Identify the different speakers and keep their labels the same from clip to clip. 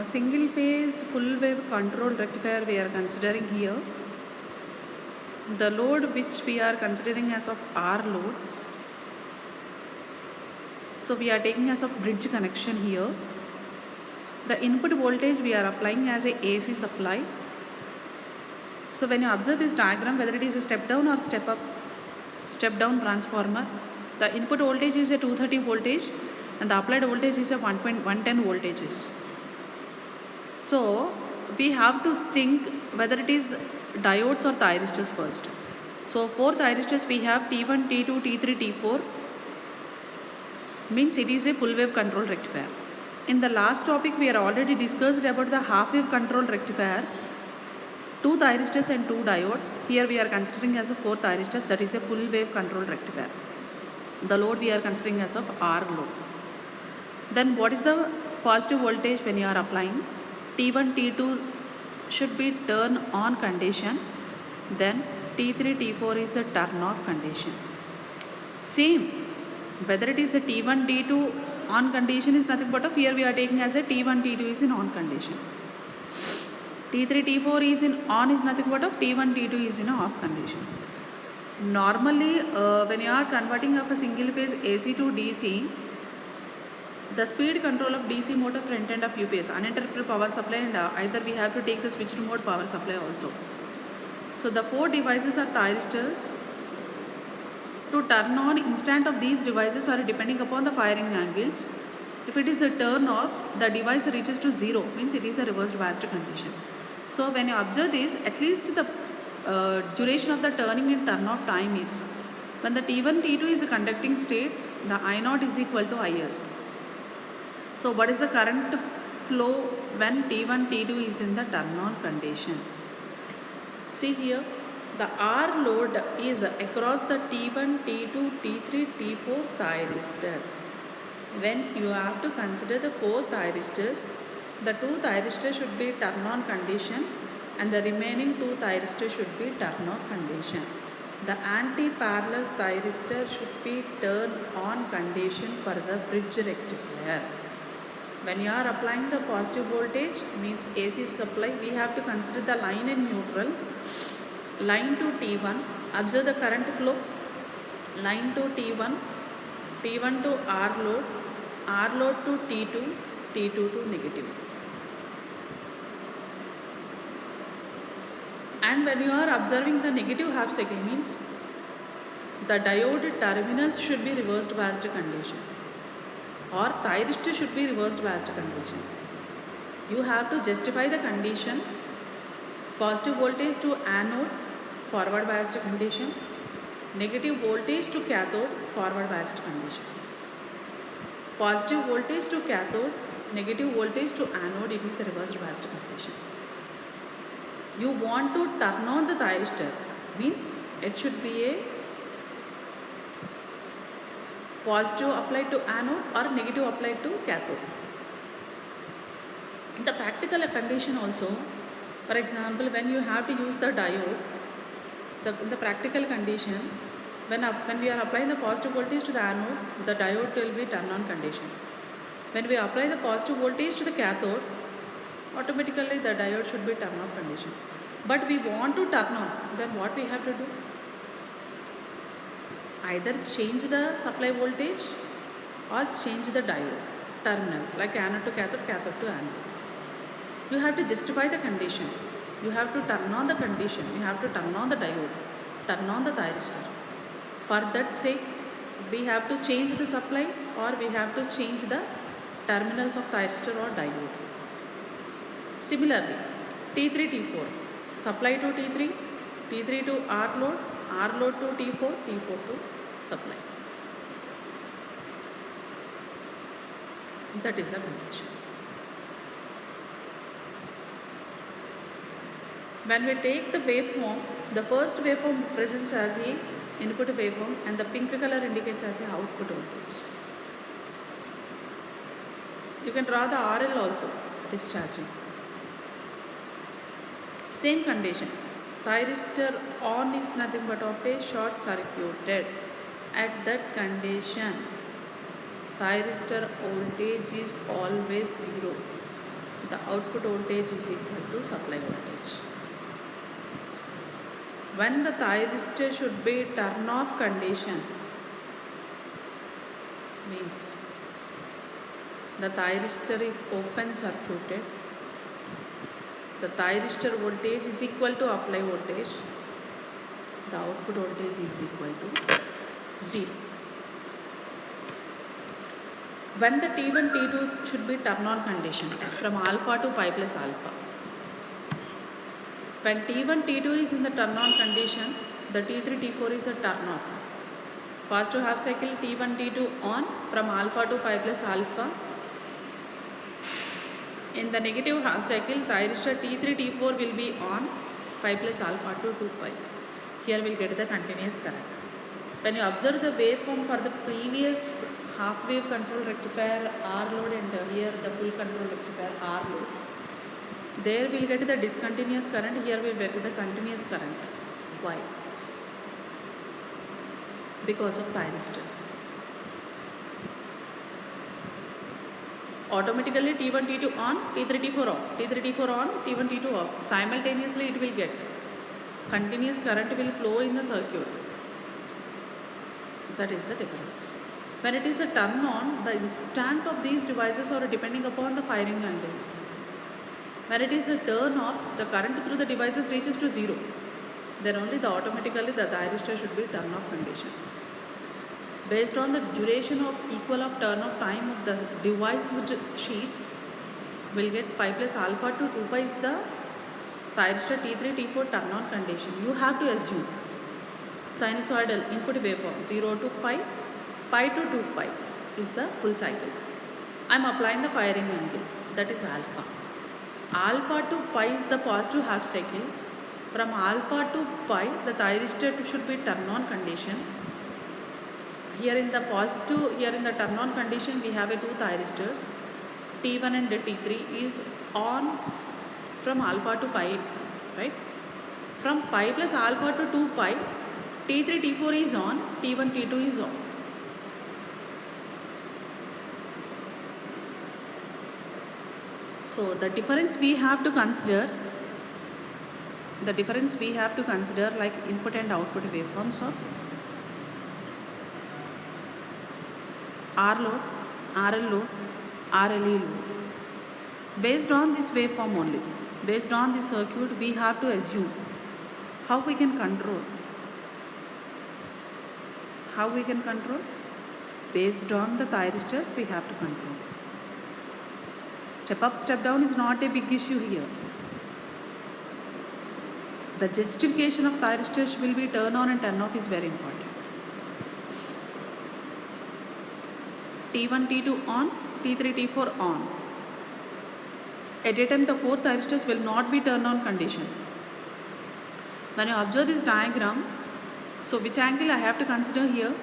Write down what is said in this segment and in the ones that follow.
Speaker 1: Single phase full wave control rectifier we are considering here. The load which we are considering as of R load. So we are taking as of bridge connection here. The input voltage we are applying as a AC supply. So when you observe this diagram, whether it is a step down or step up, step down transformer, the input voltage is a 230 voltage and the applied voltage is a 110 voltages. So we have to think whether it is diodes or thyristors first. So for thyristors we have T1, T2, T3, T4, means it is a full wave control rectifier. In the last topic we are already discussed about the half wave control rectifier, 2 thyristors and 2 diodes. Here we are considering as a 4 thyristors, that is a full wave control rectifier. The load we are considering as of R load. Then what is the positive voltage when you are applying? T1, T2 should be turn on condition, then T3, T4 is a turn off condition. Same, whether it is a T1, T2 on condition is nothing but of, here we are taking as a T1, T2 is in on condition. T3, T4 is in on is nothing but of, T1, T2 is in off condition. Normally when you are converting of a single phase AC to DC, the speed control of DC motor front end of UPS, uninterrupted power supply, and either we have to take the switched mode power supply also. So the 4 devices are thyristors. To turn on, instant of these devices are depending upon the firing angles. If it is a turn off, the device reaches to 0, means it is a reversed biased condition. So when you observe this, at least the duration of the turning and turn off time is, when the T1, T2 is a conducting state, the I0 is equal to IS. So what is the current flow when T1, T2 is in the turn on condition? See here, the R load is across the T1, T2, T3, T4 thyristors. When you have to consider the 4 thyristors, the 2 thyristors should be turn on condition and the remaining 2 thyristors should be turn off condition. The anti-parallel thyristor should be turn on condition for the bridge rectifier. When you are applying the positive voltage, means AC supply, we have to consider the line and neutral. Line to T1, observe the current flow. Line to T1, T1 to R load to T2, T2 to negative. And when you are observing the negative half cycle, means the diode terminals should be reversed biased condition, or thyristor should be reversed biased condition. You have to justify the condition. Positive voltage to anode, forward biased condition. Negative voltage to cathode, forward biased condition. Positive voltage to cathode, negative voltage to anode, it is a reversed biased condition. You want to turn on the thyristor, means it should be a positive applied to anode or negative applied to cathode. In the practical condition also, for example, when you have to use the diode, in the practical condition, when we are applying the positive voltage to the anode, the diode will be turn on condition. When we apply the positive voltage to the cathode, automatically the diode should be turn off condition. But we want to turn on, then what we have to do? Either change the supply voltage or change the diode terminals, like anode to cathode, cathode to anode. You have to justify the condition. You have to turn on the condition. You have to turn on the diode, turn on the thyristor. For that sake, we have to change the supply or we have to change the terminals of thyristor or diode. Similarly, T3, T4, supply to T3, T3 to R load to T4, T4 to supply. That is the condition. When we take the waveform, the first waveform presents as a input waveform and the pink color indicates as a output voltage. You can draw the RL also, discharging. Same condition. Thyristor on is nothing but of a short circuited. At that condition, thyristor voltage is always 0. the output voltage is equal to supply voltage. When the thyristor should be turn off condition, means the thyristor is open circuited, the thyristor voltage is equal to apply voltage, the output voltage is equal to 0. When the T1, T2 should be turn on condition from alpha to pi plus alpha. When T1, T2 is in the turn on condition, the T3, T4 is a turn off. Positive half cycle T1, T2 on from alpha to pi plus alpha. In the negative half cycle, thyristor T3, T4 will be on pi plus alpha to 2 pi. Here we will get the continuous current. When you observe the waveform for the previous half wave control rectifier R load and here the full control rectifier R load, there we will get the discontinuous current, here we will get the continuous current. Why? Because of thyristor. Automatically T1, T2 on, T3, T4 off, T3, T4 on, T1, T2 off. Simultaneously it will get. Continuous current will flow in the circuit. That is the difference. When it is a turn on, the instant of these devices are depending upon the firing angles. When it is a turn off, the current through the devices reaches to 0. Then only automatically the thyristor should be turn off condition. Based on the duration of equal of turn off time of the devised sheets, will get pi plus alpha to 2 pi is the thyristor T3, T4 turn on condition. You have to assume sinusoidal input waveform 0 to pi, pi to 2 pi is the full cycle. I am applying the firing angle, that is alpha. Alpha to pi is the positive half cycle. From alpha to pi, the thyristor should be turn on condition. Here in the positive, here in the turn on condition, we have a 2 thyristors. T1 and T3 is on from alpha to pi, right? From pi plus alpha to 2 pi, T3, T4 is on, T1, T2 is off. So the difference we have to consider, like input and output waveforms of R load, RL load, RLE load. Based on this waveform only, based on this circuit, we have to assume how we can control. How we can control? Based on the thyristors, we have to control. Step up, step down is not a big issue here. The justification of thyristors will be turn on and turn off is very important. T1, T2 on, T3, T4 on. At a time the 4 thyristors will not be turn on condition. When you observe this diagram, so which angle I have to consider here?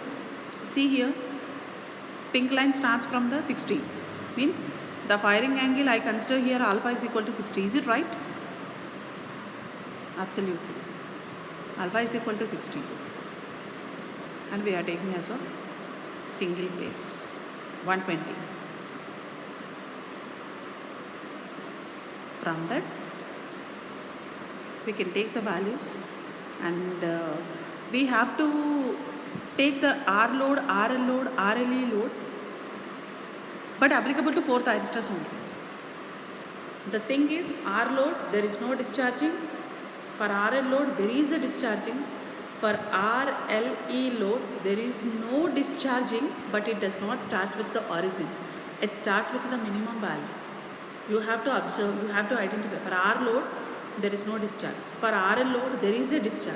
Speaker 1: See here, pink line starts from the 60. Means the firing angle I consider here alpha is equal to 60. Is it right? Absolutely. Alpha is equal to 60. And we are taking as a single phase. 120. From that, we can take the values and we have to take the R load, RL load, RLE load, but applicable to 4 thyristors only. The thing is, R load, there is no discharging. For RL load, there is a discharging. For RLE load, there is no discharging, but it does not start with the origin. It starts with the minimum value. You have to observe, you have to identify. For R load, there is no discharge. For RL load, there is a discharge.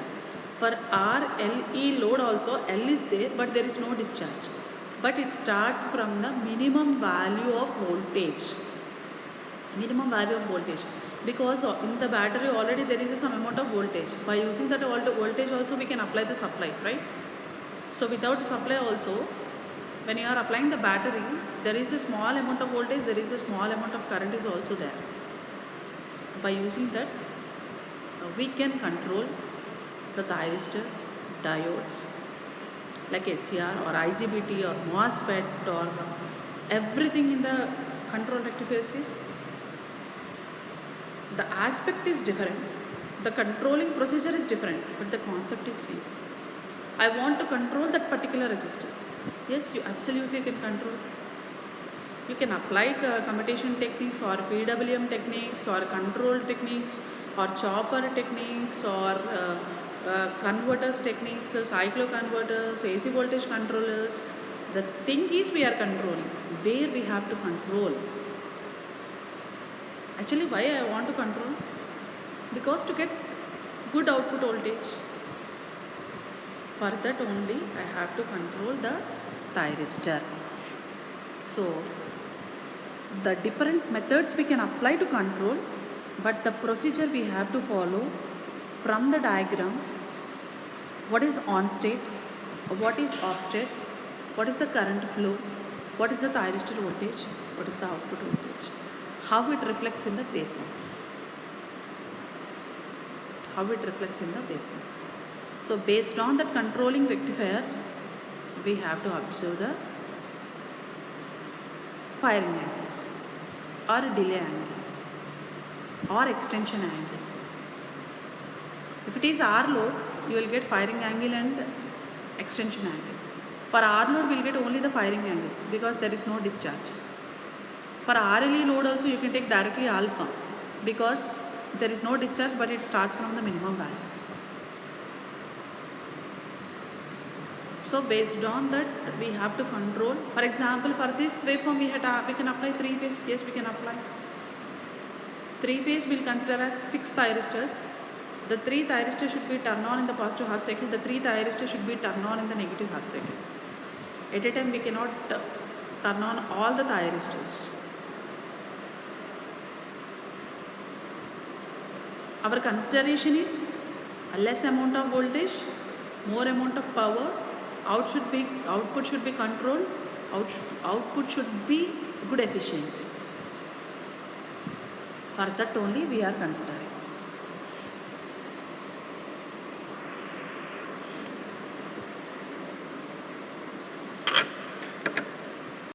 Speaker 1: For RLE load also, L is there, but there is no discharge. But it starts from the minimum value of voltage. Minimum value of voltage. Because in the battery already there is some amount of voltage. By using that voltage also we can apply the supply, right? So without supply also, when you are applying the battery, there is a small amount of voltage, there is a small amount of current is also there. By using that, we can control the thyristor, diodes like SCR or IGBT or MOSFET or everything in the control rectifiers is The aspect is different, the controlling procedure is different, but the concept is same. I want to control that particular resistor. Yes, you absolutely can control. You can apply commutation techniques or PWM techniques or control techniques or chopper techniques or converters techniques, cycloconverters, AC voltage controllers. The thing is we are controlling. Where we have to control? Actually, why I want to control? Because to get good output voltage. For that only I have to control the thyristor. So the different methods we can apply to control, but the procedure we have to follow from the diagram: what is on state, what is off state, what is the current flow, what is the thyristor voltage, what is the output voltage, how it reflects in the waveform. So based on that controlling rectifiers, we have to observe the firing angles or delay angle or extension angle. If it is R load, you will get firing angle and extension angle. For R load, we will get only the firing angle because there is no discharge. For RLE load also, you can take directly alpha because there is no discharge, but it starts from the minimum value. So based on that, we have to control. For example, for this waveform, we can apply 3-phase. Yes, we can apply. 3-phase we'll consider as 6 thyristors. The 3 thyristors should be turned on in the positive half cycle. The 3 thyristors should be turned on in the negative half cycle. At a time, we cannot turn on all the thyristors. Our consideration is a less amount of voltage, more amount of power. Output should be controlled. Output should be good efficiency. For that only we are considering.